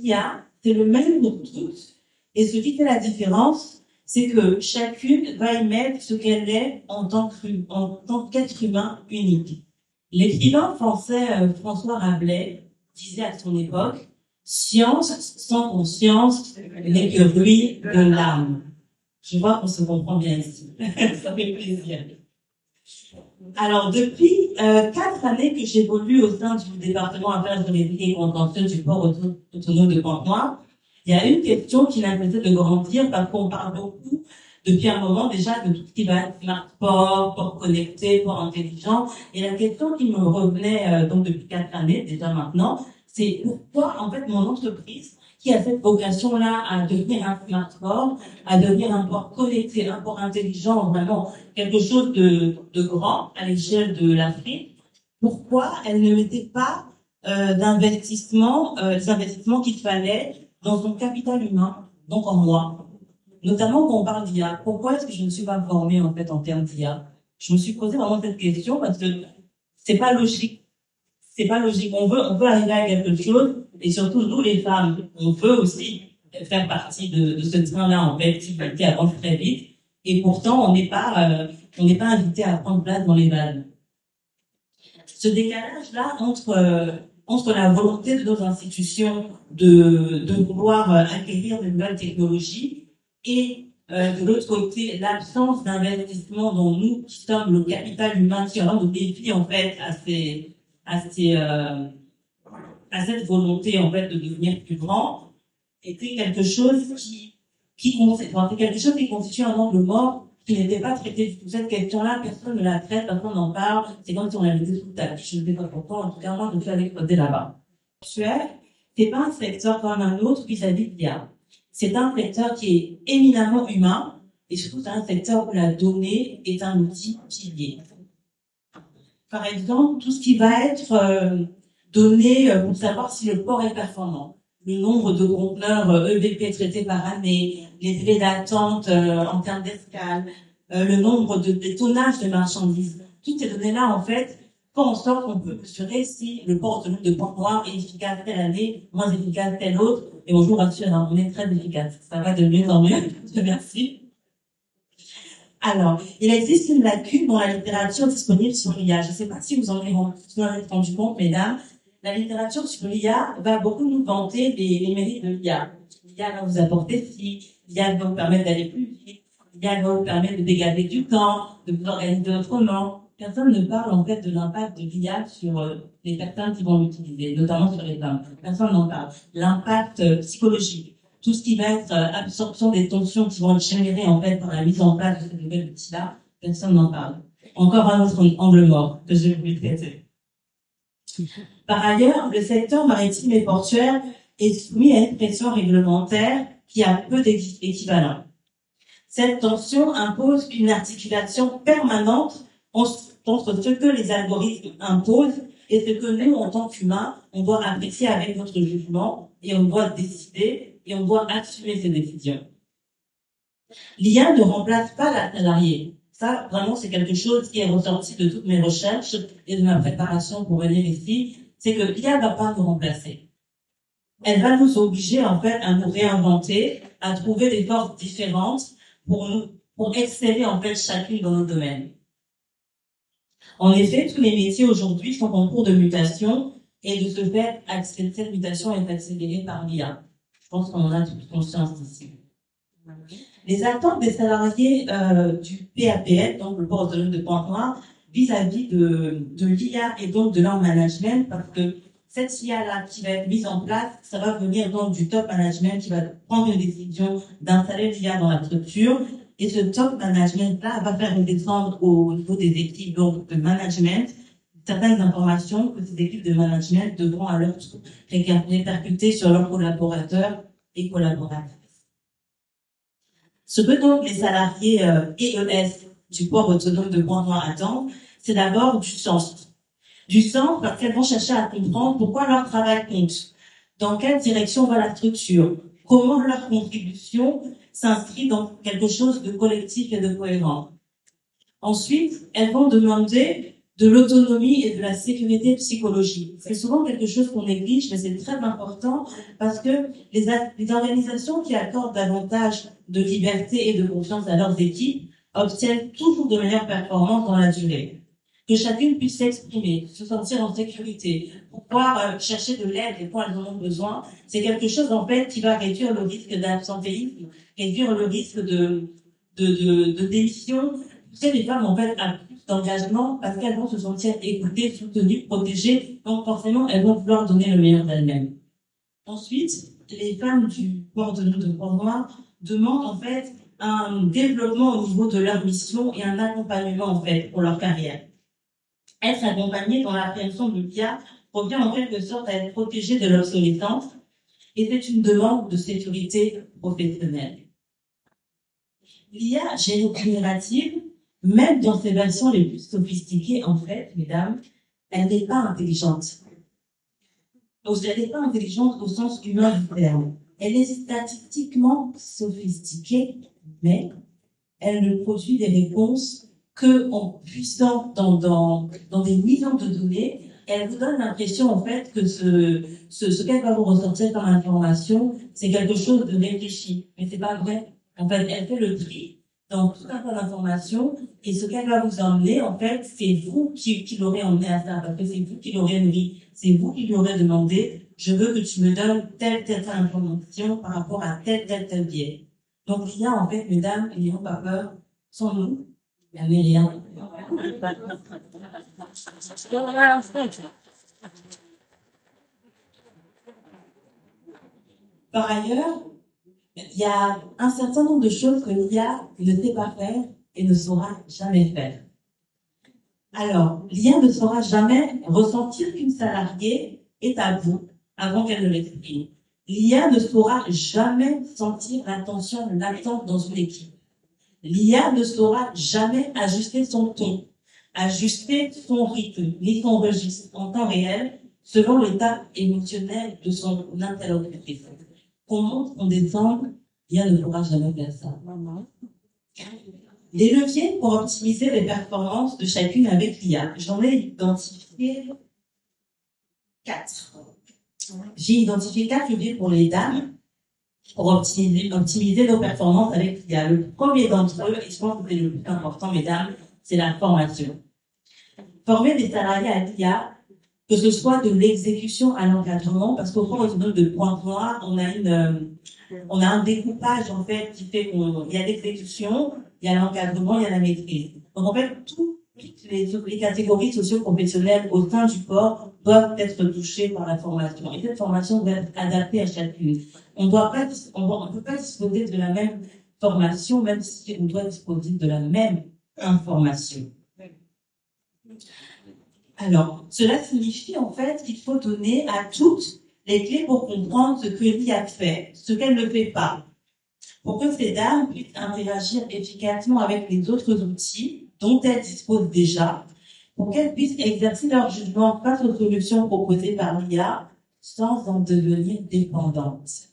l'IA, c'est le même pour toutes. Et ce qui fait la différence, c'est que chacune va y mettre ce qu'elle est en tant qu'être humain unique. L'écrivain français François Rabelais disait à son époque, science sans conscience n'est que bruit de l'âme. Je vois qu'on se comprend bien ici. Ça fait plaisir. Alors, depuis 4 années que j'évolue au sein du département affaires juridiques et contentieuses du port autonome de Pointe-Noire, il y a une question qui n'a cessé de grandir parce qu'on parle beaucoup depuis un moment déjà de tout ce qui va être smart port connecté, port intelligent. Et la question qui me revenait donc depuis 4 années déjà maintenant, c'est pourquoi en fait mon entreprise qui a cette vocation-là à devenir un smart port, à devenir un port connecté, un port intelligent, vraiment quelque chose de grand à l'échelle de l'Afrique, pourquoi elle ne mettait pas les investissements qu'il fallait dans son capital humain, donc en moi. Notamment quand on parle d'IA. Pourquoi est-ce que je ne suis pas formée en fait en termes d'IA? Je me suis posé vraiment cette question parce que c'est pas logique. C'est pas logique. On veut arriver à quelque chose, et surtout nous les femmes, on veut aussi faire partie de ce train-là en fait qui avance très vite. Et pourtant on n'est pas invité à prendre place dans les vannes. Ce décalage-là entre la volonté de nos institutions de vouloir acquérir de nouvelles technologies et de l'autre côté l'absence d'investissement dans nous qui sommes le capital humain qui rend nos défis en fait à cette volonté en fait de devenir plus grand était quelque chose qui constitue un angle mort qui n'était pas traité du tout. Cette question-là, personne ne la traite, personne n'en parle. C'est comme si on l'avait dit tout à l'heure. Je ne sais pas pourquoi, en tout cas, moi, je suis allée creuser là-bas. C'est pas un secteur comme un autre vis-à-vis de l'IA. C'est un secteur qui est éminemment humain, et surtout, c'est un secteur où la donnée est un outil pilier. Par exemple, tout ce qui va être donné pour savoir si le port est performant, le nombre de conteneurs EVP traités par année, les délais d'attente en termes d'escale, le nombre de tonnages de marchandises. Toutes ces données-là, en fait, font en sorte qu'on peut mesurer si le port autonome de Pointe-Noire est efficace telle année, moins efficace telle autre. Et on vous rassure, on est très efficace. Ça va de mieux en mieux. Merci. Alors, il existe une lacune dans la littérature disponible sur l'IA. Je ne sais pas si vous en avez rendu compte, mesdames. La littérature sur l'IA va beaucoup nous vanter les mérites de l'IA. L'IA va vous apporter ci, l'IA va vous permettre d'aller plus vite, l'IA va vous permettre de dégager du temps, de vous organiser autrement. Personne ne parle en fait de l'impact de l'IA sur les personnes qui vont l'utiliser, notamment sur les femmes. Personne n'en parle. L'impact psychologique. Tout ce qui va être absorption des tensions qui vont être générées en fait par la mise en place de ce nouvel outil-là, personne n'en parle. Encore un autre angle mort que je vais vous traiter. Par ailleurs, le secteur maritime et portuaire est soumis à une pression réglementaire qui a peu d'équivalent. Cette tension impose une articulation permanente entre ce que les algorithmes imposent et ce que nous, en tant qu'humains, on doit apprécier avec notre jugement et on doit décider et on doit assumer ces décisions. L'IA ne remplace pas la salariée. Ça, vraiment, c'est quelque chose qui est ressorti de toutes mes recherches et de ma préparation pour venir ici. C'est que l'IA ne va pas nous remplacer. Elle va nous obliger, en fait, à nous réinventer, à trouver des forces différentes pour exceller, en fait, chacune dans nos domaines. En effet, tous les métiers aujourd'hui sont en cours de mutation et de ce fait, cette mutation est accélérée par l'IA. Je pense qu'on en a toute conscience ici. Les attentes des salariés du PAPL, donc le port autonome de Pointe-Noire, vis-à-vis de l'IA et donc de leur management, parce que cette IA-là qui va être mise en place, ça va venir donc du top management qui va prendre une décision d'installer l'IA dans la structure. Et ce top management-là va faire descendre au niveau des équipes donc de management certaines informations que ces équipes de management devront à leur tour répercuter sur leurs collaborateurs et collaboratrices. Ce que donc les salariés EES du port autonome de Pointe-Noire attendent, c'est d'abord du sens. Du sens parce qu'elles vont chercher à comprendre pourquoi leur travail compte, dans quelle direction va la structure, comment leur contribution s'inscrit dans quelque chose de collectif et de cohérent. Ensuite, elles vont demander de l'autonomie et de la sécurité psychologique. C'est souvent quelque chose qu'on néglige, mais c'est très important parce que les organisations qui accordent davantage de liberté et de confiance à leurs équipes obtiennent toujours de meilleures performances dans la durée. Que chacune puisse s'exprimer, se sentir en sécurité, pouvoir chercher de l'aide et quand elles en ont besoin, c'est quelque chose en fait qui va réduire le risque d'absentéisme, réduire le risque de démission. Pousser les femmes en fait à plus d'engagement parce qu'elles vont se sentir écoutées, soutenues, protégées, donc forcément elles vont vouloir donner le meilleur d'elles-mêmes. Ensuite, les femmes du port de Port-Noir demandent en fait un développement au niveau de leur mission et un accompagnement en fait pour leur carrière. Être accompagné dans l'appréhension de l'IA revient en quelque sorte à être protégé de l'obsolescence et c'est une demande de sécurité professionnelle. L'IA générative, même dans ses versions les plus sophistiquées, en fait, mesdames, elle n'est pas intelligente. Donc, elle n'est pas intelligente au sens humain du terme. Elle est statistiquement sophistiquée, mais elle ne produit des réponses que en puissant dans des millions de données. Elle vous donne l'impression, en fait, que ce qu'elle va vous ressortir comme information, c'est quelque chose de réfléchi. Mais c'est pas vrai. En fait, elle fait le tri dans tout un tas d'informations et ce qu'elle va vous emmener, en fait, c'est vous qui l'aurez emmené à ça, parce que c'est vous qui l'aurez nourri, c'est vous qui lui aurez demandé, je veux que tu me donnes telle information par rapport à tel biais. Donc, il y a, en fait, mesdames, n'ayons pas peur, sans nous, il n'y avait rien. Par ailleurs, il y a un certain nombre de choses que l'IA ne sait pas faire et ne saura jamais faire. Alors, l'IA ne saura jamais ressentir qu'une salariée est à bout avant qu'elle ne l'exprime. L'IA ne saura jamais sentir la tension, l'attente dans une équipe. L'IA ne saura jamais ajuster son ton, ajuster son rythme, ni son registre en temps réel, selon l'état émotionnel de son interlocutrice. Qu'on monte, qu'on descende, l'IA ne pourra jamais faire ça. Les leviers pour optimiser les performances de chacune avec l'IA. J'en ai identifié 4. J'ai identifié 4 leviers pour les dames pour optimiser nos performances avec l'IA. Le premier d'entre eux, et je pense que c'est le plus important, mesdames, c'est la formation. Former des salariés à l'IA, que ce soit de l'exécution à l'encadrement, parce qu'au fond, au niveau de Pointe-Noire, on a un découpage, en fait, qui fait qu'il y a l'exécution, il y a l'encadrement, il y a la maîtrise. Donc, en fait, toutes les catégories socio-professionnelles au sein du port doivent être touchées par la formation. Et cette formation doit être adaptée à chacune. On ne peut pas disposer de la même formation, même si on doit disposer de la même information. Alors, cela signifie en fait qu'il faut donner à toutes les clés pour comprendre ce que l'IA fait, ce qu'elle ne fait pas, pour que ces dames puissent interagir efficacement avec les autres outils dont elles disposent déjà, pour qu'elles puissent exercer leur jugement face aux solutions proposées par l'IA sans en devenir dépendantes.